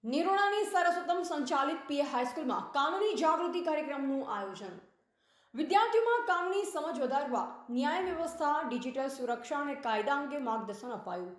નિરોણાની સરસ્વતમ સંચાલિત પીએ હાઈસ્કૂલમાં કાનૂની જાગૃતિ કાર્યક્રમનું આયોજન. વિદ્યાર્થીઓમાં કાનૂની સમજ વધારવા ન્યાય વ્યવસ્થા, ડિજિટલ સુરક્ષા અને કાયદા અંગે માર્ગદર્શન અપાયું.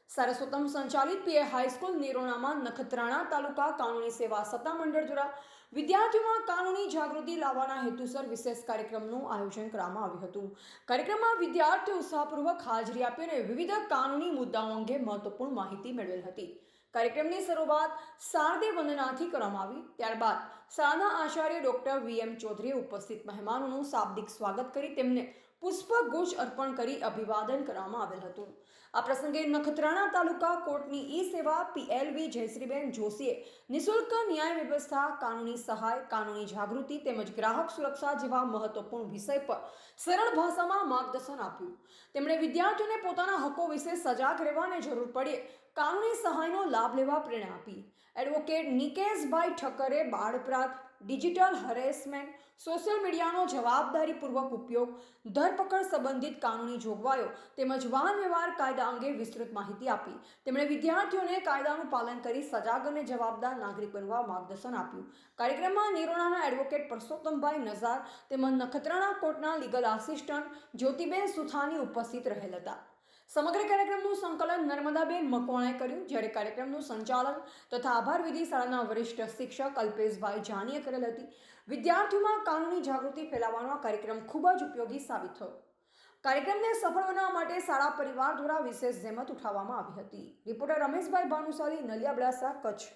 સરસ્વતમ સંચાલિત પીએ હાઈસ્કૂલ નિરોણામાં નખત્રાણા તાલુકા કાનૂની સેવા સત્તામંડળ દ્વારા વિદ્યાર્થીઓમાં કાનૂની જાગૃતિ લાવવાના હેતુસર વિશેષ કાર્યક્રમનું આયોજન કરવામાં આવ્યું હતું. કાર્યક્રમમાં વિદ્યાર્થીઓ ઉત્સાહપૂર્વક હાજરી આપી અને વિવિધ કાનૂની મુદ્દાઓ અંગે મહત્વપૂર્ણ માહિતી મેળવેલ હતી. કાર્યક્રમની શરૂઆત શારદીય વંદનાથી કરવામાં આવી. ત્યારબાદ શાળાના આચાર્ય ડોક્ટર વી.એમ. ચૌધરીએ ઉપસ્થિત મહેમાનોનું શાબ્દિક સ્વાગત કરી તેમને પુષ્પગુચ્છ અર્પણ કરી અભિવાદન કરવામાં આવેલ હતું. આ પ્રસંગે નખત્રાણા તાલુકા કોર્ટની ઈ સેવા પીએલવી જયશ્રીબેન જોશીએ નિઃશુલ્ક ન્યાય વ્યવસ્થા, કાનૂની સહાય, કાનૂની જાગૃતિ તેમજ ગ્રાહક સુરક્ષા જેવા મહત્વપૂર્ણ વિષય પર સરળ ભાષામાં માર્ગદર્શન આપ્યું. તેમણે વિદ્યાર્થીઓને પોતાના હકો વિશે સજાગ રહેવા અને જરૂર પડે કાનૂની સહાયનો લાભ લેવા પ્રેરણા આપી. એડવોકેટ નિકેશભાઈ ઠક્કરે બાળ અપરાધ, ડિજિટલ હરેસમેન્ટ, સોશિયલ મીડિયાનો જવાબદારીપૂર્વક ઉપયોગ, ધરપકડ સંબંધિત કાનૂની જોગવાઈઓ તેમજ વાહન વ્યવહાર કાયદા અંગે વિસ્તૃત માહિતી આપી. તેમણે વિદ્યાર્થીઓને કાયદાનું પાલન કરી સજાગ અને જવાબદાર નાગરિક બનવા માર્ગદર્શન આપ્યું. કાર્યક્રમમાં નિરોણાના એડવોકેટ પરસોત્તમભાઈ નઝાર તેમજ નખત્રાણા કોર્ટના લીગલ આસિસ્ટન્ટ જ્યોતિબેન સુથાની ઉપસ્થિત રહેલ હતા. સમગ્ર કાર્યક્રમનું સંકલન નર્મદાબેન મકવાણાએ કર્યું, જ્યારે કાર્યક્રમનું સંચાલન તથા આભાર વિધિ શાળાના વરિષ્ઠ શિક્ષક અલ્પેશભાઈ જાનીએ કરેલ હતી. વિદ્યાર્થીઓમાં કાનૂની જાગૃતિ ફેલાવવાનો આ કાર્યક્રમ ખૂબ જ ઉપયોગી સાબિત થયો. કાર્યક્રમને સફળ બનાવવા માટે શાળા પરિવાર દ્વારા વિશેષ જહેમત ઉઠાવવામાં આવી હતી. રિપોર્ટર રમેશભાઈ ભાનુશાલી, નલિયા, અબડાસા, કચ્છ.